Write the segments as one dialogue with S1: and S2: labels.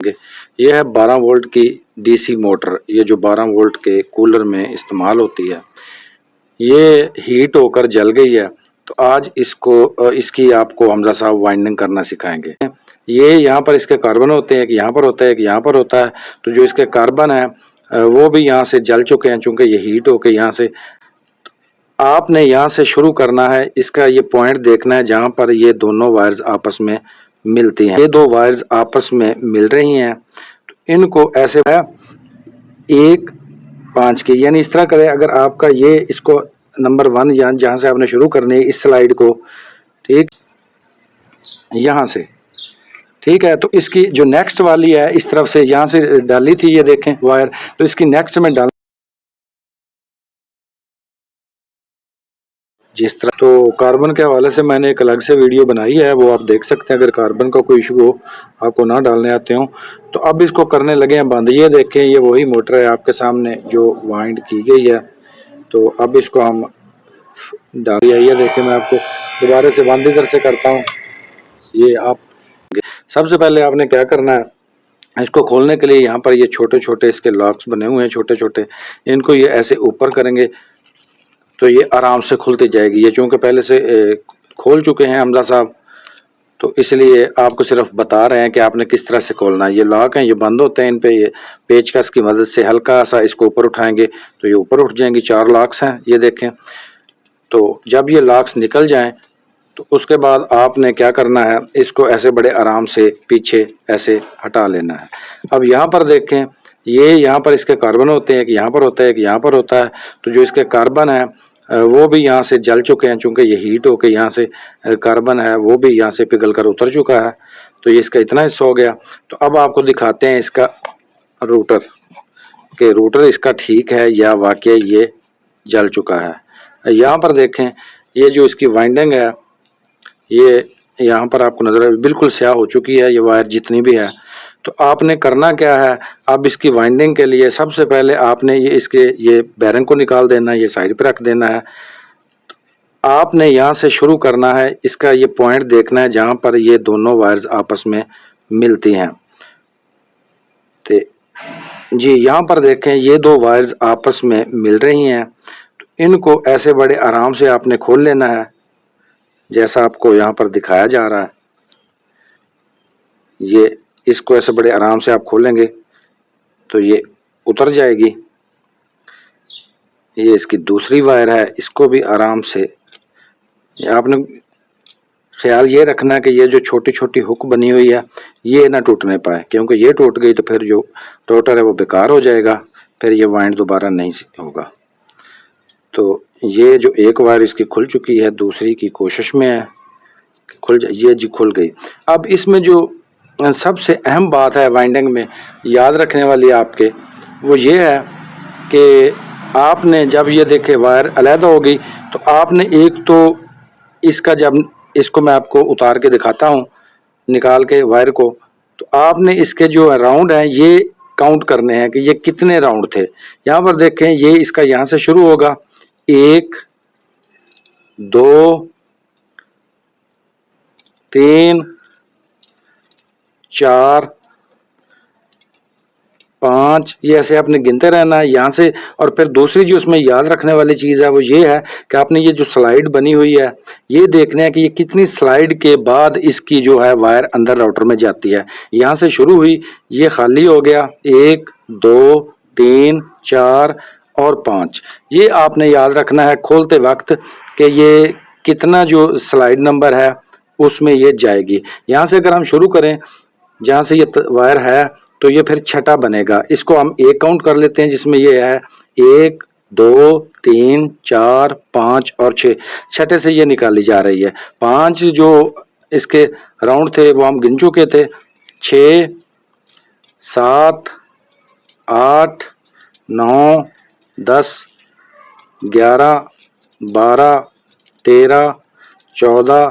S1: ये है 12 वोल्ट की डीसी मोटर, ये जो 12 वोल्ट के कूलर में इस्तेमाल होती है। ये हीट होकर जल गई है, तो आज इसकी आपको हमजा साहब वाइंडिंग करना सिखाएंगे। ये यहाँ पर इसके कार्बन होते हैं, एक यहाँ पर होता है, एक यहाँ पर होता है। तो जो इसके कार्बन है वो भी यहाँ से जल चुके हैं, चूँकि ये हीट होकर यहाँ से। आपने यहाँ से शुरू करना है, इसका ये पॉइंट देखना है जहाँ पर ये दोनों वायर्स आपस में मिलती हैं। ये दो वायर्स आपस में मिल रही हैं, तो इनको ऐसे 1 5 के, यानी इस तरह करें। अगर आपका ये इसको नंबर 1 जहाँ से आपने शुरू करनी है इस स्लाइड को, ठीक, यहाँ से, ठीक है। तो इसकी जो नेक्स्ट वाली है इस तरफ से यहाँ से डाली थी, ये देखें वायर, तो इसकी नेक्स्ट में डाल जिस तरह। तो कार्बन के हवाले से मैंने एक अलग से वीडियो बनाई है, वो आप देख सकते हैं अगर कार्बन का कोई इशू हो, आपको ना डालने आते हो। तो अब इसको करने लगे हैं बंद। ये देखें, ये वही मोटर है आपके सामने जो वाइंड की गई है। तो अब इसको हम डाल दिया। ये देखें, मैं आपको दोबारा से बंद इधर से करता हूँ। ये आप सबसे पहले आपने क्या करना है, इसको खोलने के लिए यहाँ पर ये छोटे छोटे इसके लॉक्स बने हुए हैं, छोटे छोटे। इनको ये ऐसे ऊपर करेंगे तो ये आराम से खुलती जाएगी। ये चूँकि पहले से खोल चुके हैं हमजा साहब, तो इसलिए आपको सिर्फ बता रहे हैं कि आपने किस तरह से खोलना है। ये लॉक हैं, ये बंद होते हैं, इन पे ये पेचकस की मदद से हल्का सा इसको ऊपर उठाएंगे तो ये ऊपर उठ जाएंगी। 4 लॉक्स हैं, ये देखें। तो जब ये लॉक्स निकल जाएं तो उसके बाद आपने क्या करना है, इसको ऐसे बड़े आराम से पीछे ऐसे हटा लेना है। अब यहाँ पर देखें, ये यहाँ पर इसके कार्बन होते हैं, एक यहाँ पर होता है, एक यहाँ पर होता है। तो जो इसके कार्बन है वो भी यहाँ से जल चुके हैं, चूँकि ये हीट होके यहाँ से कार्बन है वो भी यहाँ से पिघल कर उतर चुका है। तो ये इसका इतना हिस्सा हो गया। तो अब आपको दिखाते हैं इसका रूटर, कि रूटर इसका ठीक है या वाकई ये जल चुका है। यहाँ पर देखें, ये जो इसकी वाइंडिंग है, ये यहाँ पर आपको नजर बिल्कुल स्याह हो चुकी है, ये वायर जितनी भी है। तो आपने करना क्या है, अब इसकी वाइंडिंग के लिए सबसे पहले आपने ये बैरिंग को निकाल देना है, ये साइड पे रख देना है। आपने यहाँ से शुरू करना है, इसका ये पॉइंट देखना है जहाँ पर ये दोनों वायर्स आपस में मिलती हैं। तो जी यहाँ पर देखें, ये दो वायर्स आपस में मिल रही हैं। तो इनको ऐसे बड़े आराम से आपने खोल लेना है, जैसा आपको यहाँ पर दिखाया जा रहा है। ये इसको ऐसे बड़े आराम से आप खोलेंगे तो ये उतर जाएगी। ये इसकी दूसरी वायर है, इसको भी आराम से आपने ख्याल ये रखना है कि ये जो छोटी छोटी हुक बनी हुई है ये ना टूटने पाए, क्योंकि ये टूट गई तो फिर जो रोटर है वो बेकार हो जाएगा, फिर ये वाइंड दोबारा नहीं होगा। तो ये जो एक वायर इसकी खुल चुकी है, दूसरी की कोशिश में है खुल जाए। ये जी खुल गई। अब इसमें जो सबसे अहम बात है वाइंडिंग में याद रखने वाली आपके, वो ये है कि आपने जब ये देखे वायर अलहदा हो गई, तो आपने एक तो इसका, जब इसको मैं आपको उतार के दिखाता हूँ निकाल के वायर को, तो आपने इसके जो राउंड हैं ये काउंट करने हैं कि ये कितने राउंड थे। यहाँ पर देखें, ये इसका यहाँ से शुरू होगा, 1 2 3 4 5, ये ऐसे आपने गिनते रहना है यहाँ से। और फिर दूसरी जो उसमें याद रखने वाली चीज़ है वो ये है कि आपने ये जो स्लाइड बनी हुई है ये देखना है कि ये कितनी स्लाइड के बाद इसकी जो है वायर अंदर राउटर में जाती है। यहाँ से शुरू हुई, ये खाली हो गया, 1 2 3 4 और 5। ये आपने याद रखना है खोलते वक्त कि ये कितना जो स्लाइड नंबर है उसमें ये जाएगी। यहाँ से अगर हम शुरू करें जहाँ से ये वायर है तो ये फिर छठा बनेगा। इसको हम 1 काउंट कर लेते हैं, जिसमें ये है 1 2 3 4 5 और 6। छठे से ये निकाली जा रही है। 5 जो इसके राउंड थे वो हम गिन चुके थे, 6 7 8 9 10 11 12 13 14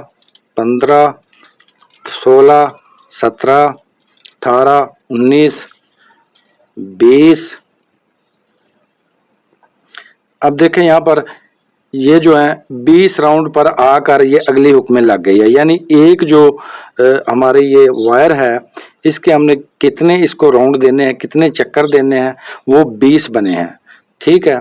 S1: 15 16 17 18 19 20। अब देखें यहाँ पर ये जो है 20 राउंड पर आकर ये अगली हुक में लग गई है। यानी एक जो हमारी ये वायर है इसके हमने कितने इसको राउंड देने हैं, कितने चक्कर देने हैं, वो 20 बने हैं। ठीक है,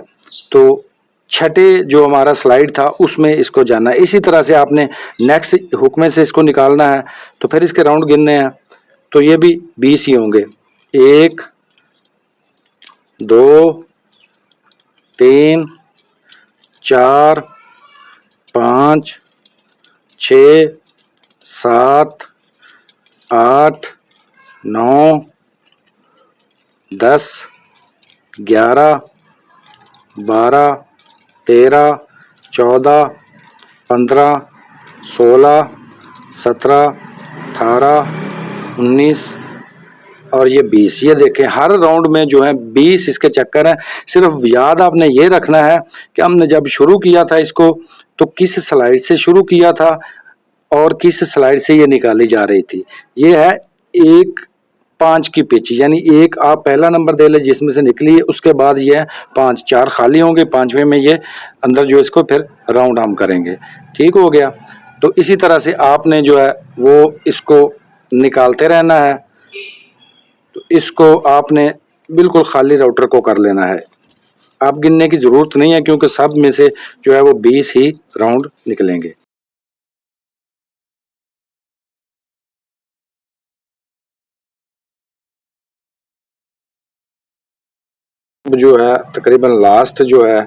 S1: तो छठे जो हमारा स्लाइड था उसमें इसको जाना है। इसी तरह से आपने नेक्स्ट हुक में से इसको निकालना है, तो फिर इसके राउंड गिनने हैं, तो ये भी 20 ही होंगे। 1 2 3 4 5 6 7 8 9 10 11 12 13 14 15 16 17 18 19 और ये 20। ये देखें हर राउंड में जो है 20 इसके चक्कर हैं। सिर्फ याद आपने ये रखना है कि हमने जब शुरू किया था इसको तो किस स्लाइड से शुरू किया था और किस स्लाइड से ये निकाली जा रही थी। ये है 1-5 की पिच, यानी एक आप पहला नंबर दे ले जिसमें से निकली है, उसके बाद ये है 5, 4 खाली होंगे, 5वें में ये अंदर जो इसको फिर राउंड हम करेंगे। ठीक हो गया। तो इसी तरह से आपने जो है वो इसको निकालते रहना है। तो इसको आपने बिल्कुल खाली राउटर को कर लेना है। आप गिनने की ज़रूरत नहीं है क्योंकि सब में से जो है वो 20 ही राउंड निकलेंगे। जो है तकरीबन लास्ट जो है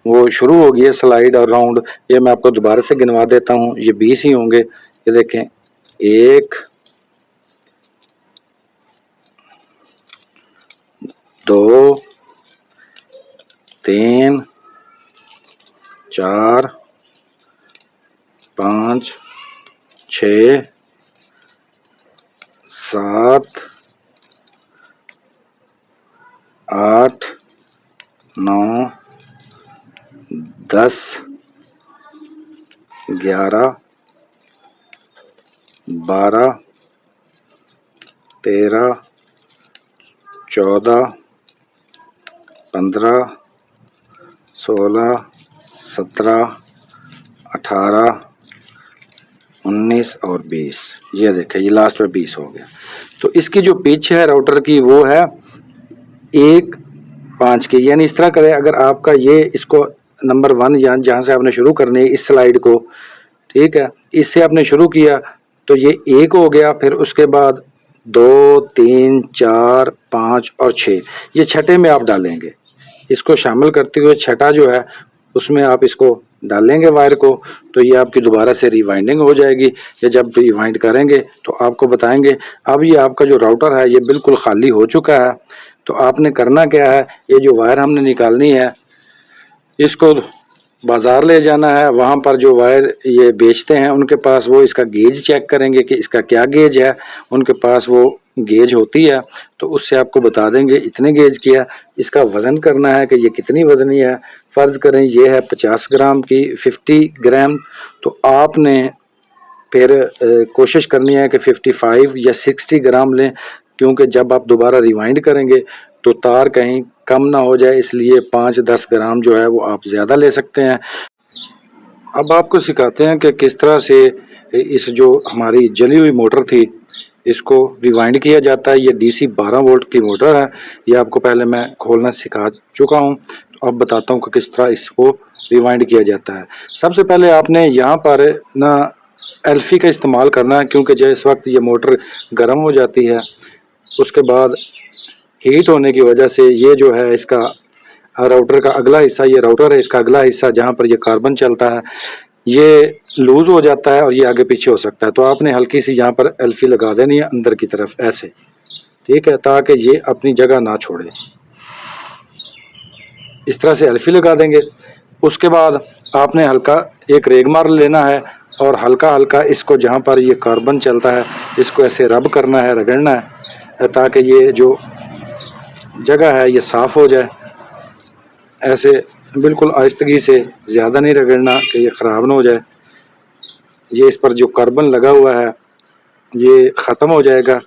S1: वो शुरू हो गई है स्लाइड और राउंड। ये मैं आपको दोबारा से गिनवा देता हूँ, ये 20 ही होंगे। ये देखें 1 2 3 4 5 6 7 8 9 10 11 12 13 14 15 16 17 18 19 और 20। ये देखें ये लास्ट में 20 हो गया। तो इसकी जो पिच है राउटर की वो है 1-5 की, यानी इस तरह करें अगर आपका ये इसको नंबर 1 जहाँ से आपने शुरू करनी है इस स्लाइड को, ठीक है, इससे आपने शुरू किया तो ये 1 हो गया, फिर उसके बाद 2 3 4 5 और 6, ये छठे में आप डालेंगे। इसको शामिल करते हुए छठा जो है उसमें आप इसको डालेंगे वायर को, तो ये आपकी दोबारा से रिवाइंडिंग हो जाएगी। ये जब रिवाइंड करेंगे तो आपको बताएंगे। अब ये आपका जो राउटर है ये बिल्कुल खाली हो चुका है। तो आपने करना क्या है, ये जो वायर हमने निकालनी है इसको बाज़ार ले जाना है। वहाँ पर जो वायर ये बेचते हैं उनके पास वो इसका गेज चेक करेंगे कि इसका क्या गेज है। उनके पास वो गेज होती है तो उससे आपको बता देंगे इतने गेज की है। इसका वज़न करना है कि ये कितनी वज़नी है। फ़र्ज़ करें ये है 50 ग्राम की, 50 ग्राम, तो आपने फिर कोशिश करनी है कि 55 या 60 ग्राम लें, क्योंकि जब आप दोबारा रिवाइंड करेंगे तो तार कहीं कम ना हो जाए, इसलिए 5-10 ग्राम जो है वो आप ज़्यादा ले सकते हैं। अब आपको सिखाते हैं कि किस तरह से इस जो हमारी जली हुई मोटर थी इसको रिवाइंड किया जाता है। ये DC 12 वोल्ट की मोटर है। ये आपको पहले मैं खोलना सिखा चुका हूँ, तो अब बताता हूँ कि किस तरह इसको रिवाइंड किया जाता है। सबसे पहले आपने यहाँ पर ना एल्फी का इस्तेमाल करना है, क्योंकि जिस वक्त ये मोटर गर्म हो जाती है उसके बाद हीट होने की वजह से ये जो है इसका राउटर का अगला हिस्सा, ये राउटर है इसका अगला हिस्सा जहाँ पर ये कार्बन चलता है, ये लूज़ हो जाता है और ये आगे पीछे हो सकता है। तो आपने हल्की सी यहाँ पर एल्फी लगा देनी है अंदर की तरफ ऐसे, ठीक है, ताकि ये अपनी जगह ना छोड़े। इस तरह से एल्फी लगा देंगे। उसके बाद आपने हल्का एक रेगमार लेना है और हल्का हल्का इसको जहाँ पर ये कार्बन चलता है इसको ऐसे रब करना है, रगड़ना है, ताकि ये जो जगह है ये साफ़ हो जाए। ऐसे बिल्कुल आहिस्तगी से, ज़्यादा नहीं रगड़ना कि ये ख़राब ना हो जाए। ये इस पर जो कार्बन लगा हुआ है ये ख़त्म हो जाएगा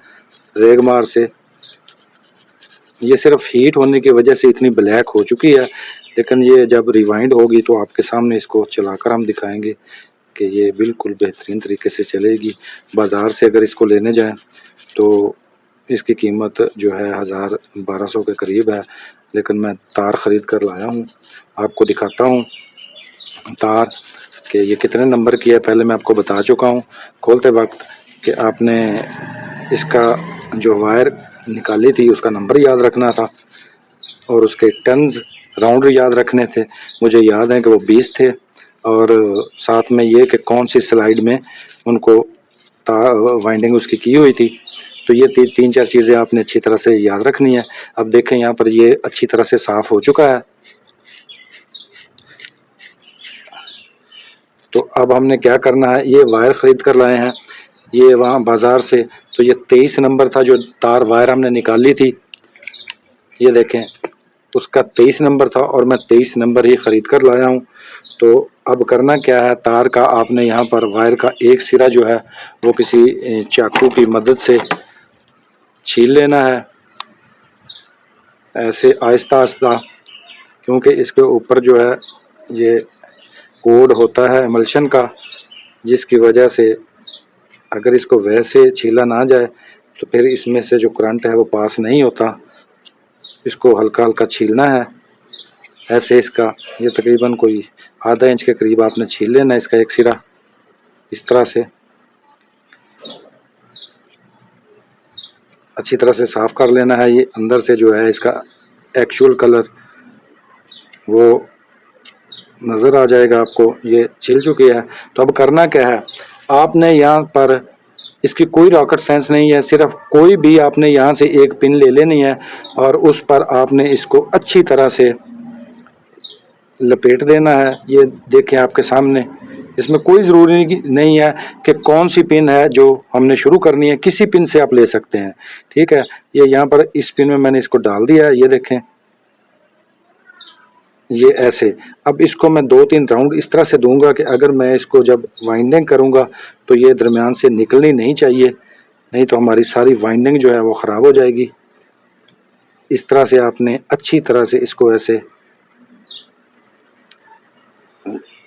S1: रेगमार से। ये सिर्फ हीट होने की वजह से इतनी ब्लैक हो चुकी है, लेकिन ये जब रिवाइंड होगी तो आपके सामने इसको चलाकर हम दिखाएंगे। कि ये बिल्कुल बेहतरीन तरीके से चलेगी। बाज़ार से अगर इसको लेने जाएं तो इसकी कीमत जो है 1000-1200 के करीब है, लेकिन मैं तार ख़रीद कर लाया हूँ। आपको दिखाता हूँ तार कि ये कितने नंबर की है। पहले मैं आपको बता चुका हूँ खोलते वक्त कि आपने इसका जो वायर निकाली थी उसका नंबर याद रखना था और उसके टर्न्स राउंड याद रखने थे। मुझे याद है कि वो 20 थे, और साथ में ये कि कौन सी स्लाइड में उनको वाइंडिंग उसकी की हुई थी। तो ये तीन चार चीज़ें आपने अच्छी तरह से याद रखनी है। अब देखें यहाँ पर ये अच्छी तरह से साफ़ हो चुका है। तो अब हमने क्या करना है, ये वायर ख़रीद कर लाए हैं ये वहाँ बाज़ार से। तो ये 23 नंबर था जो तार वायर हमने निकाली थी, ये देखें उसका 23 नंबर था और मैं 23 नंबर ही ख़रीद कर लाया हूँ। तो अब करना क्या है, तार का आपने यहाँ पर वायर का एक सिरा जो है वो किसी चाकू की मदद से छील लेना है, ऐसे आहिस्ता आहिस्ता, क्योंकि इसके ऊपर जो है ये कोड होता है एमल्शन का, जिसकी वजह से अगर इसको वैसे छीला ना जाए तो फिर इसमें से जो करंट है वो पास नहीं होता। इसको हल्का हल्का छीलना है ऐसे। इसका ये तकरीबन कोई आधा इंच के करीब आपने छील लेना है इसका एक सिरा, इस तरह से अच्छी तरह से साफ़ कर लेना है। ये अंदर से जो है इसका एक्चुअल कलर वो नज़र आ जाएगा आपको, ये छिल चुकी है। तो अब करना क्या है, आपने यहाँ पर इसकी कोई रॉकेट साइंस नहीं है, सिर्फ कोई भी आपने यहाँ से एक पिन ले लेनी है और उस पर आपने इसको अच्छी तरह से लपेट देना है। ये देखें आपके सामने, इसमें कोई ज़रूरी नहीं है कि कौन सी पिन है जो हमने शुरू करनी है, किसी पिन से आप ले सकते हैं, ठीक है। ये यहाँ पर इस पिन में मैंने इसको डाल दिया है, ये देखें ये ऐसे। अब इसको मैं 2-3 राउंड इस तरह से दूंगा कि अगर मैं इसको जब वाइंडिंग करूँगा तो ये दरमियान से निकलनी नहीं चाहिए, नहीं तो हमारी सारी वाइंडिंग जो है वो ख़राब हो जाएगी। इस तरह से आपने अच्छी तरह से इसको ऐसे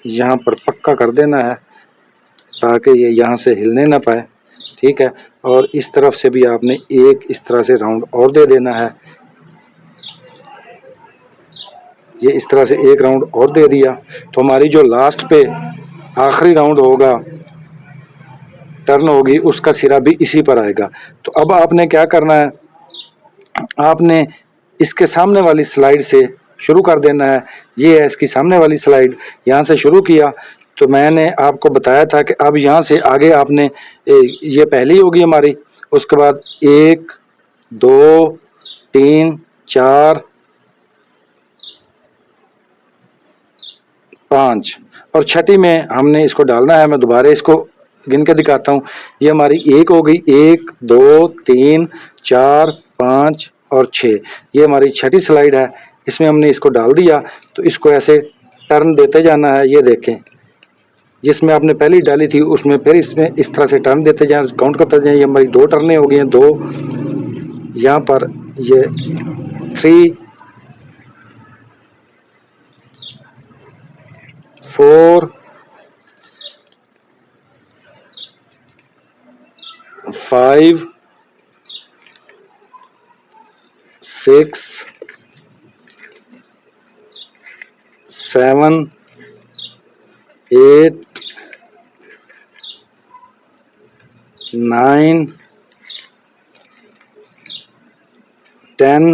S1: यहाँ पर पक्का कर देना है ताकि ये यहाँ से हिलने ना पाए, ठीक है। और इस तरफ से भी आपने एक इस तरह से राउंड और दे देना है। ये इस तरह से एक राउंड और दे दिया तो हमारी जो लास्ट पे आखिरी राउंड होगा, टर्न होगी, उसका सिरा भी इसी पर आएगा। तो अब आपने क्या करना है, आपने इसके सामने वाली स्लाइड से शुरू कर देना है। ये है इसकी सामने वाली स्लाइड, यहाँ से शुरू किया। तो मैंने आपको बताया था कि अब यहाँ से आगे आपने ये पहली होगी हमारी, उसके बाद 1 2 3 4 5 और छठी में हमने इसको डालना है। मैं दोबारा इसको गिन के दिखाता हूँ। ये हमारी 1 हो गई, 1 2 3 4 5 और 6, ये हमारी छठी स्लाइड है। इसमें हमने इसको डाल दिया तो इसको ऐसे टर्न देते जाना है। ये देखें जिसमें आपने पहली डाली थी उसमें फिर इसमें इस तरह से टर्न देते जाएं, काउंट करते जाएं। ये हमारी 2 टर्नें हो गई हैं, 2 यहाँ पर, ये 3 4 5 6 7 8 9 10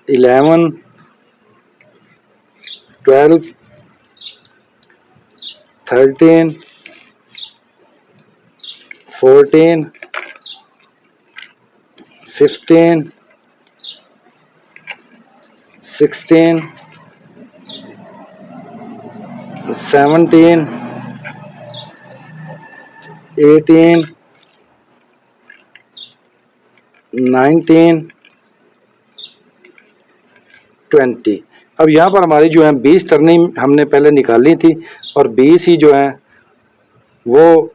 S1: 11 12 13 14 15 16 17 18 19 20। अब यहाँ पर हमारी जो है 20 टर्निंग हमने पहले निकाली थी और 20 ही जो है वो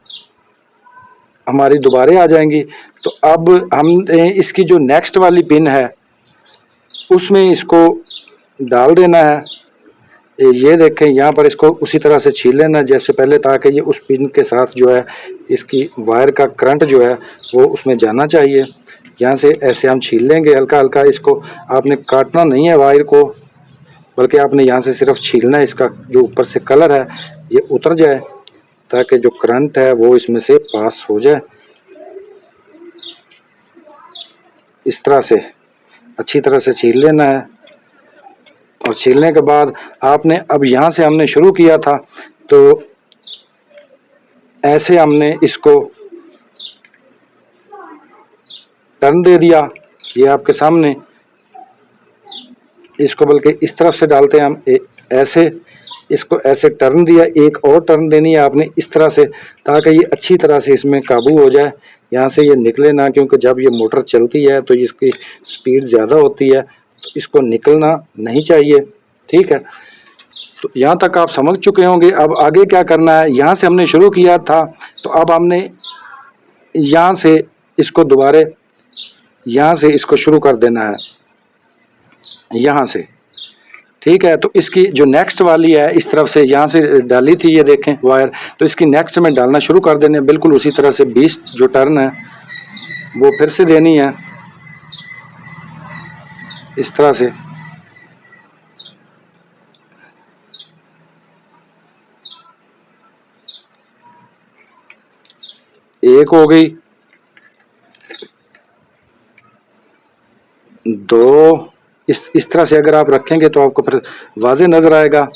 S1: हमारी दोबारा आ जाएंगी। तो अब हम इसकी जो नेक्स्ट वाली पिन है उसमें इसको डाल देना है। ये देखें यहाँ पर इसको उसी तरह से छील लेना जैसे पहले, ताकि ये उस पिन के साथ जो है इसकी वायर का करंट जो है वो उसमें जाना चाहिए। यहाँ से ऐसे हम छील लेंगे हल्का हल्का। इसको आपने काटना नहीं है वायर को, बल्कि आपने यहाँ से सिर्फ छीलना है। इसका जो ऊपर से कलर है ये उतर जाए, ताकि जो करंट है वो इसमें से पास हो जाए। इस तरह से अच्छी तरह से छील लेना है। और छीलने के बाद आपने, अब यहाँ से हमने शुरू किया था तो ऐसे हमने इसको टर्न दे दिया। ये आपके सामने, इसको बल्कि इस तरफ से डालते हैं हम, ऐसे इसको ऐसे टर्न दिया। एक और टर्न देनी है आपने इस तरह से, ताकि ये अच्छी तरह से इसमें काबू हो जाए, यहाँ से ये निकले ना। क्योंकि जब ये मोटर चलती है तो इसकी स्पीड ज़्यादा होती है, तो इसको निकलना नहीं चाहिए। ठीक है, तो यहाँ तक आप समझ चुके होंगे। अब आगे क्या करना है, यहाँ से हमने शुरू किया था तो अब हमने यहाँ से इसको दोबारे यहाँ से इसको शुरू कर देना है, यहाँ से। ठीक है, तो इसकी जो नेक्स्ट वाली है इस तरफ से यहाँ से डाली थी, ये देखें वायर, तो इसकी नेक्स्ट में डालना शुरू कर देने। बिल्कुल उसी तरह से 20 जो टर्न है वो फिर से देनी है इस तरह से। एक हो गई, दो, इस तरह से अगर आप रखेंगे तो आपको फिर वाज़े नजर आएगा।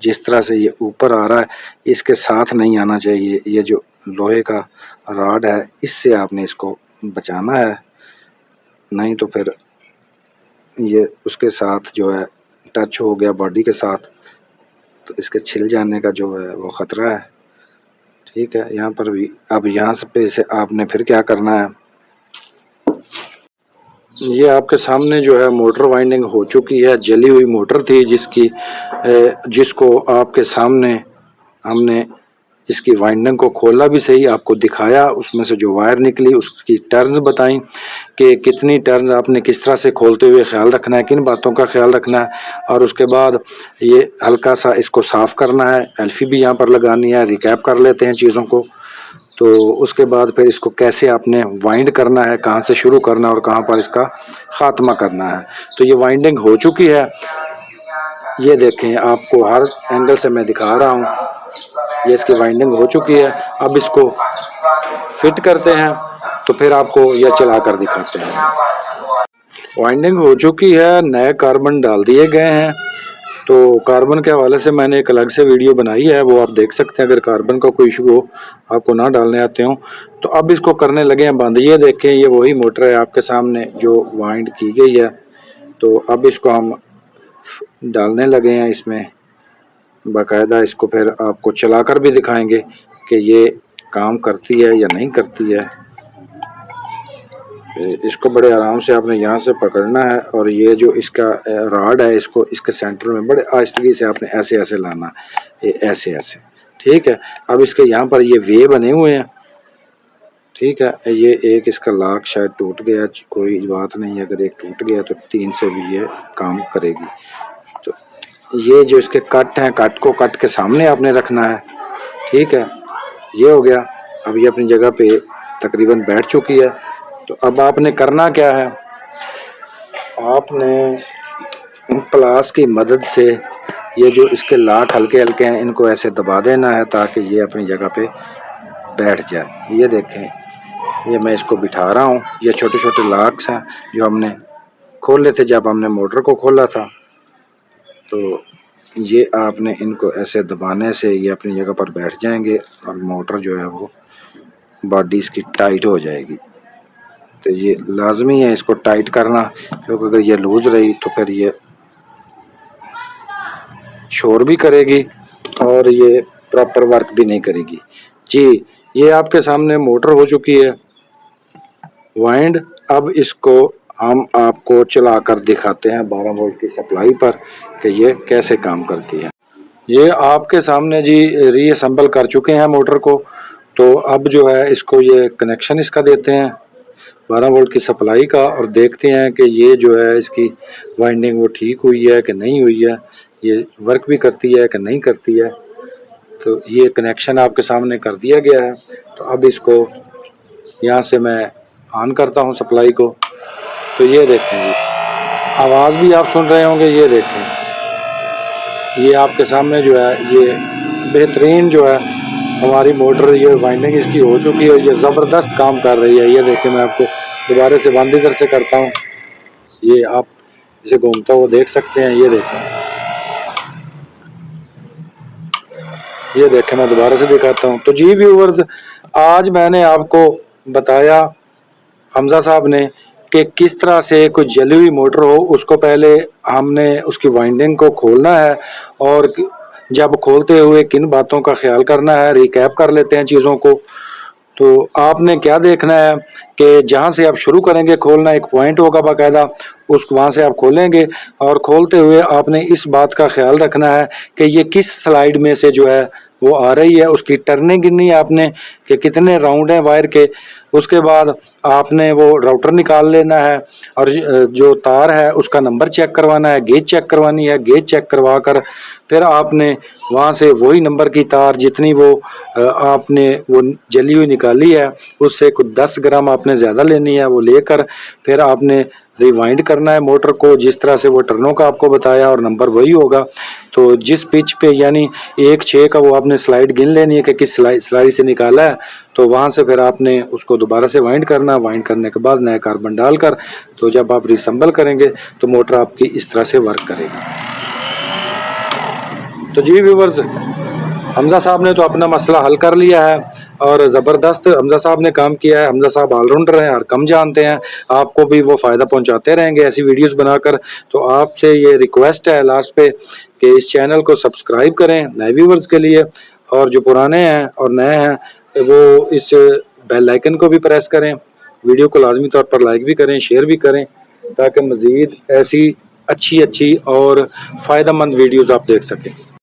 S1: जिस तरह से ये ऊपर आ रहा है इसके साथ नहीं आना चाहिए। ये जो लोहे का रॉड है इससे आपने इसको बचाना है, नहीं तो फिर ये उसके साथ जो है टच हो गया बॉडी के साथ, तो इसके छिल जाने का जो है वो ख़तरा है। ठीक है, यहाँ पर भी अब यहाँ से आपने फिर क्या करना है, ये आपके सामने जो है मोटर वाइंडिंग हो चुकी है। जली हुई मोटर थी जिसको आपके सामने हमने इसकी वाइंडिंग को खोला भी सही, आपको दिखाया, उसमें से जो वायर निकली उसकी टर्न्स बताई कि कितनी टर्न्स आपने किस तरह से खोलते हुए ख्याल रखना है, किन बातों का ख्याल रखना है। और उसके बाद ये हल्का सा इसको साफ़ करना है, एल्फी भी यहाँ पर लगानी है। रिकैप कर लेते हैं चीज़ों को। तो उसके बाद फिर इसको कैसे आपने वाइंड करना है, कहाँ से शुरू करना है और कहाँ पर इसका ख़ात्मा करना है। तो ये वाइंडिंग हो चुकी है, ये देखें, आपको हर एंगल से मैं दिखा रहा हूँ। ये इसकी वाइंडिंग हो चुकी है। अब इसको फिट करते हैं तो फिर आपको यह चला कर दिखाते हैं। वाइंडिंग हो चुकी है, नए कार्बन डाल दिए गए हैं। तो कार्बन के हवाले से मैंने एक अलग से वीडियो बनाई है, वो आप देख सकते हैं अगर कार्बन का कोई इशू हो, आपको ना डालने आते हो। तो अब इसको करने लगे हैं बंद। ये देखें, ये वही मोटर है आपके सामने जो वाइंड की गई है। तो अब इसको हम डालने लगे हैं इसमें बाकायदा। इसको फिर आपको चलाकर भी दिखाएंगे कि ये काम करती है या नहीं करती है। इसको बड़े आराम से आपने यहाँ से पकड़ना है और ये जो इसका रॉड है इसको इसके सेंटर में बड़े आहिस्तगी से आपने ऐसे ऐसे लाना, ये ऐसे ऐसे। ठीक है, अब इसके यहाँ पर ये वे बने हुए हैं। ठीक है। ये एक इसका लाख शायद टूट गया, कोई बात नहीं, अगर एक टूट गया तो 3 से भी ये काम करेगी। तो ये जो इसके कट हैं, कट को कट के सामने आपने रखना है। ठीक है, ये हो गया। अब ये अपनी जगह पे तकरीबन बैठ चुकी है। तो अब आपने करना क्या है, आपने प्लास की मदद से ये जो इसके लाख हल्के हल्के हैं इनको ऐसे दबा देना है ताकि ये अपनी जगह पे बैठ जाए। ये देखें, ये मैं इसको बिठा रहा हूँ। ये छोटे छोटे लाक्स हैं जो हमने खोले थे जब हमने मोटर को खोला था। तो ये आपने इनको ऐसे दबाने से ये अपनी जगह पर बैठ जाएंगे और मोटर जो है वो बॉडी इसकी टाइट हो जाएगी। तो ये लाजमी है इसको टाइट करना, क्योंकि अगर ये लूज रही तो फिर ये शोर भी करेगी और ये प्रॉपर वर्क भी नहीं करेगी। जी, ये आपके सामने मोटर हो चुकी है वाइंड। अब इसको हम आपको चला कर दिखाते हैं 12 वोल्ट की सप्लाई पर कि ये कैसे काम करती है। ये आपके सामने जी रीअसेंबल कर चुके हैं मोटर को। तो अब जो है इसको ये कनेक्शन इसका देते हैं 12 वोल्ट की सप्लाई का और देखते हैं कि ये जो है इसकी वाइंडिंग वो ठीक हुई है कि नहीं हुई है, ये वर्क भी करती है कि नहीं करती है। तो ये कनेक्शन आपके सामने कर दिया गया है। तो अब इसको यहाँ से मैं ऑन करता हूँ सप्लाई को। तो ये देखें जी, आवाज़ भी आप सुन रहे होंगे। ये देखें, ये आपके सामने जो है ये बेहतरीन जो है हमारी मोटर, ये वाइंडिंग इसकी हो चुकी है। ये ज़बरदस्त काम कर रही है। ये देखिए, मैं आपको दोबारा से बंद इधर से करता हूँ। ये आप इसे घूमता हुआ देख सकते हैं। ये देखें, ये देखें, मैं दोबारा से दिखाता हूँ। तो जी व्यूवर्स, आज मैंने आपको बताया हमजा साहब ने कि किस तरह से कोई जली हुई मोटर हो उसको पहले हमने उसकी वाइंडिंग को खोलना है और जब खोलते हुए किन बातों का ख्याल करना है। रिकैप कर लेते हैं चीज़ों को। तो आपने क्या देखना है कि जहाँ से आप शुरू करेंगे खोलना, एक पॉइंट होगा बाकायदा, उस वहाँ से आप खोलेंगे और खोलते हुए आपने इस बात का ख्याल रखना है कि ये किस स्लाइड में से जो है वो आ रही है। उसकी टर्निंग गिननी है आपने कि कितने राउंड हैं वायर के। उसके बाद आपने वो राउटर निकाल लेना है और जो तार है उसका नंबर चेक करवाना है, गेज चेक करवानी है। गेज चेक करवा कर फिर आपने वहाँ से वही नंबर की तार जितनी वो आपने वो जली हुई निकाली है उससे कुछ 10 ग्राम आपने ज़्यादा लेनी है। वो लेकर फिर आपने रिवाइंड करना है मोटर को जिस तरह से वो टर्नों का आपको बताया और नंबर वही होगा। तो जिस पिच पे यानी 1/6 का वो आपने स्लाइड गिन लेनी है कि किस स्लाइड से निकाला है। तो वहाँ से फिर आपने उसको दोबारा से वाइंड करना। वाइंड करने के बाद नया कार्बन डालकर तो जब आप रिसेंबल करेंगे तो मोटर आपकी इस तरह से वर्क करेगी। तो जी व्यूवर्स, हमजा साहब ने तो अपना मसला हल कर लिया है और ज़बरदस्त हमजा साहब ने काम किया है। हमजा साहब ऑलराउंडर हैं और कम जानते हैं। आपको भी वो फ़ायदा पहुंचाते रहेंगे ऐसी वीडियोस बनाकर। तो आपसे ये रिक्वेस्ट है लास्ट पे कि इस चैनल को सब्सक्राइब करें नए व्यूवर्स के लिए, और जो पुराने हैं और नए हैं वो इस बेल आइकन को भी प्रेस करें। वीडियो को लाजमी तौर पर लाइक भी करें, शेयर भी करें, ताकि मज़ीद ऐसी अच्छी और फ़ायदेमंद वीडियोज़ आप देख सकें।